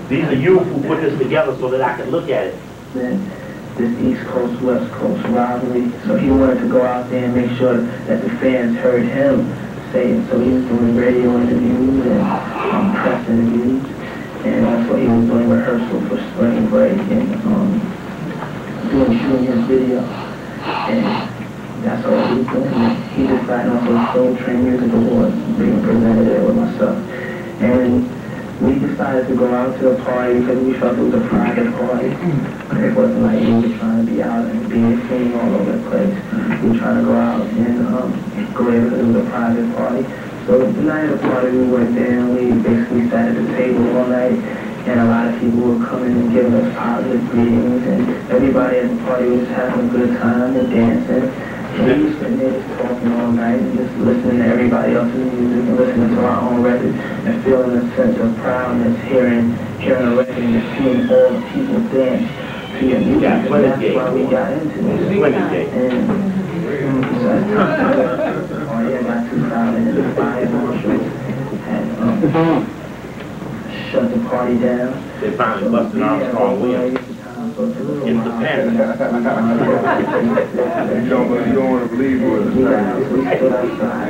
These are you who put this together so that I can look at it. Then this East Coast, West Coast rivalry. So he wanted to go out there and make sure that the fans heard him say it. So he was doing radio interviews and press interviews. And also he was doing rehearsal for spring break and shooting his video. And that's all he was doing. He decided also to Soul Train Music Awards being presented there with myself. And we decided to go out to the party because we felt it was a private party. It wasn't like we were trying to be out and being seen all over the place. We were trying to go out and go there because it was a private party. So the night of the party, we went there and we basically sat at the table all night. And a lot of people were coming and giving us positive greetings. And everybody at the party was having a good time and dancing. And we were sitting there just talking all night and just listening to everybody else's music and listening to our own record and feeling a sense of proudness hearing a record and just seeing all the people dance to your music. And that's why we got into it. And so that's got too crowded and the fire marshals had shut the party down. They finally busted Armstrong Williams in the panic. You don't want to believe what the attorney is. You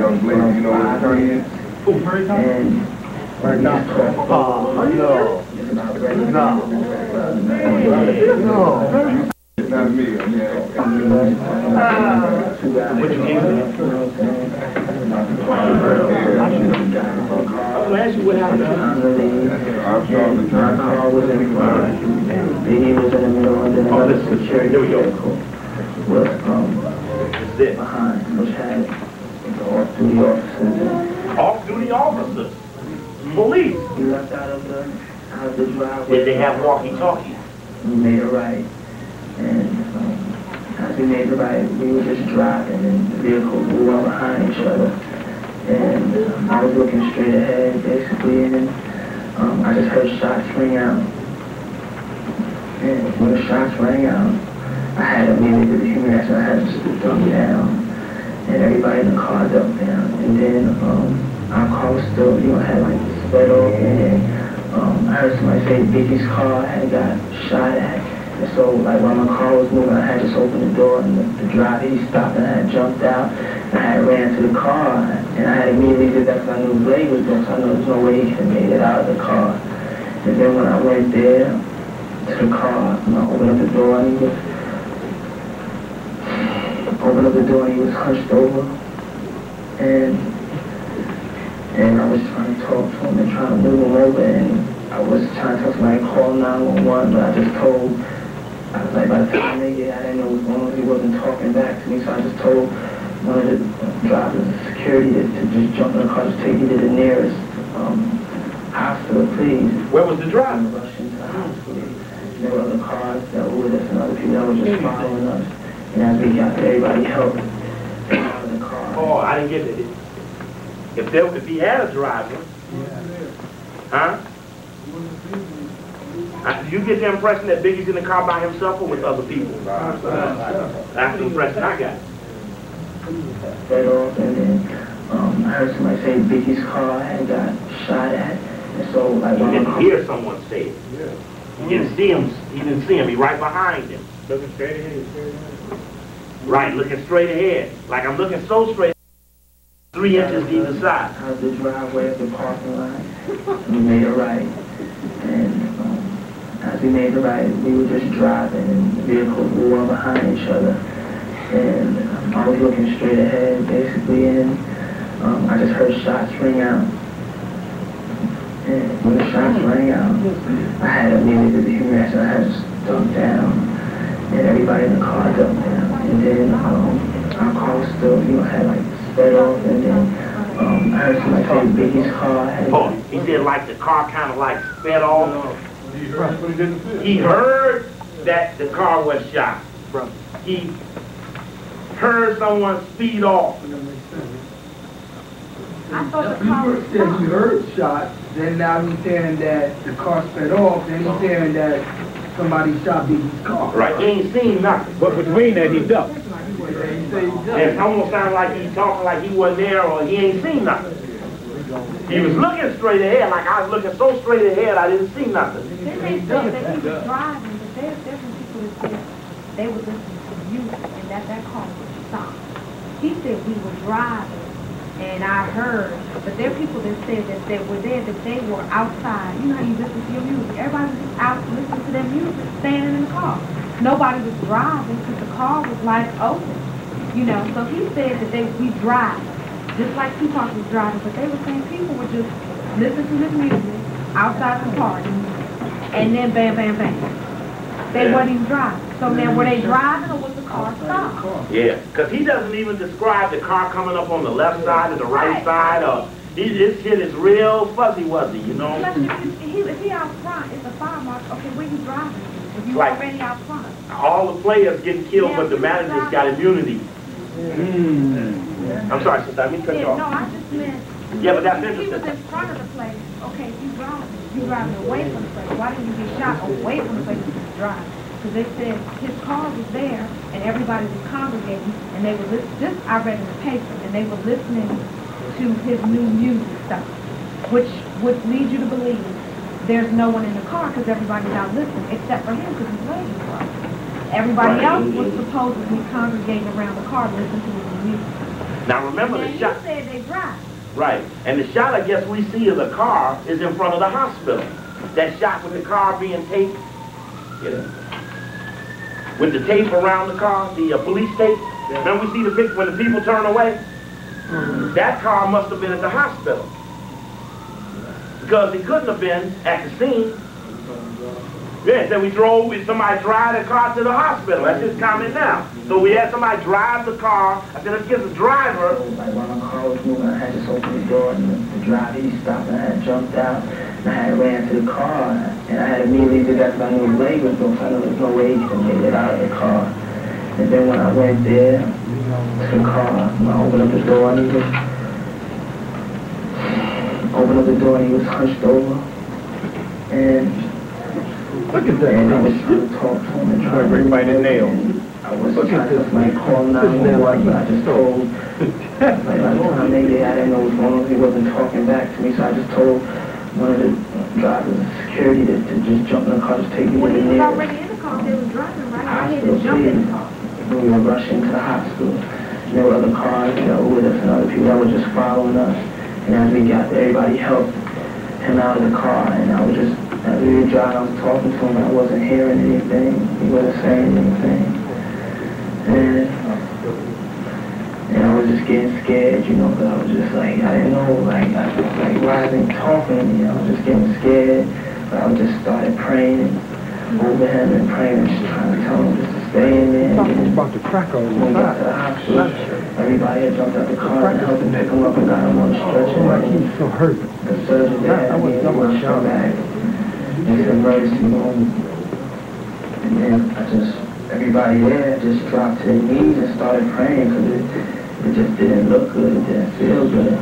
don't believe you know what the attorney is? And no. It's not me. What you gave me? I'm going to ask you what happened. My car was in front. Biggie was in the middle, and then another security vehicle was behind, which had off-duty officers. Off-duty officers? Police? We left out of the driveway. Did they have walkie-talkies? We made a right. And as we made the right, we were just driving, and the vehicles were well behind each other. And I was looking straight ahead, basically, and I just heard shots ring out. And when the shots rang out, I had immediately the human reaction. I had to dump down, and everybody in the car dumped down. And then our car was still, had like sped off, and I heard somebody say Biggie's car had got shot at. And so, like, while my car was moving, I had just opened the door, and the driver, he stopped, and I had jumped out, and I had ran to the car, and I had immediately did that because I knew the blade was there, so I knew there was no way he could have made it out of the car. And then when I went there to the car, I opened up the door, and he was hunched over, and I was trying to talk to him and trying to move him over, and I was trying to tell somebody to call 911, but I just told, I was like, by the time they get, I didn't know what was going on. He wasn't talking back to me, so I just told one of the drivers of security to just jump in the car, just take me to the nearest hospital, please. Where was the driver? Rush into the hospital. There were other cars that were with us and other people that were just following us. And as we got there, everybody helped get out of the car. Oh, I didn't get it. If he had a driver, huh? You get the impression that Biggie's in the car by himself or with other people? That's the impression I got. And then I heard somebody say Biggie's car had got shot at. And so, like, you didn't hear someone say it. You didn't see him. He didn't see him. He right behind him. Looking straight ahead. Right, looking straight ahead. Like I'm looking so straight. 3 inches either side. Out of the driveway of the parking lot. We made a right. And as we made the right, we were just driving, and the vehicles were well behind each other. And I was looking straight ahead, basically, and I just heard shots ring out. And when the shots rang out, I had immediately the human reaction. I had to dump down, and everybody in the car dumped down. And then our car was still, had like sped off, and then I heard somebody say Biggie's car had... Oh, he did like the car kind of like sped off. He heard that the car was shot. He heard someone speed off. I thought the car was said he heard shot, then now he's saying that the car sped off, then he's saying that somebody shot Biggie's car. Right, he ain't seen nothing. But between that, he ducked. It almost sounds like he's talking like he wasn't there or he ain't seen nothing. He was looking straight ahead, like I was looking so straight ahead I didn't see nothing. Then they said that he was driving, but there's some people that said they were listening to music and that car was stopped. He said we were driving, and I heard, but there are people that said that they were there, that they were outside. You know how you listen to your music? Everybody was just out listening to their music, standing in the car. Nobody was driving because the car was like open, you know. So he said that we drive, just like Tupac was driving, but they were saying people were just listening to his music outside the car, and then bam, bam, bam. They weren't even driving. So now were they driving or was the car stopped? Yeah, because he doesn't even describe the car coming up on the left side or the right side, or this shit is real fuzzy-wuzzy, you know? If he out front, it's a fire mark, okay, where you driving? If you Right. already out front. All the players getting killed, but the managers got immunity. I'm sorry, sister, I mean cut you No, off. I just meant, Yeah, but that's he was interesting. in front of the place. Okay, you driving away from the place. Why didn't you get shot away from the place that you drive? Because they said his car was there and everybody was congregating and they were listening, I read in the paper, and they were listening to his new music stuff, which would lead you to believe there's no one in the car because everybody's out listening, except for him because he's waiting for us. Everybody else was supposedly congregating around the car listening to his new music. Now remember And the you shot. said they drive. Right, and the shot I guess we see of the car is in front of the hospital. That shot with the car being taped, you know, with the tape around the car, the police tape. Then we see the picture when the people turn away. That car must have been at the hospital. Because it couldn't have been at the scene. Yeah, then somebody drive the car to the hospital. That's his comment now. So we had somebody drive the car. I said, let's get the driver. Like while my car was moving, I had just opened the door and the driver, he stopped and I had jumped out and I had ran to the car and I had immediately did that because I knew his leg was broken. I knew there was no way he could make it out of the car. And then when I went there to the car, I opened up the door and he was hunched over and Look at that. and I was trying to talk to him and try to bring by the nail. I was trying to like call 911, but I just told, like by the time they did, I didn't know what was going on. He wasn't talking back to me, so I just told one of the drivers of security to just jump in the car, just take me to When the he was nearest already in the car, they were driving, right? I had hospital, to jump in the car. we were rushing to the hospital. And there were other cars that were with us and other people that were just following us. And as we got there, everybody helped him out of the car, and I was just, as we were driving, I was talking to him, and I wasn't hearing anything. He wasn't saying anything. And I was just getting scared, you know, because I was just like, I didn't know, like why I didn't talking to me. I was just getting scared, but I just started praying over him and praying, just trying to tell him just to stay in there. Talking about the crack on When we the got to the hospital, everybody had jumped out the car and helped him pick him up and got him on the stretcher. Why he was so hurt? The surgeon there had me in shot back. It's an emergency room. And then everybody there just dropped to their knees and started praying because it just didn't look good. It didn't feel good.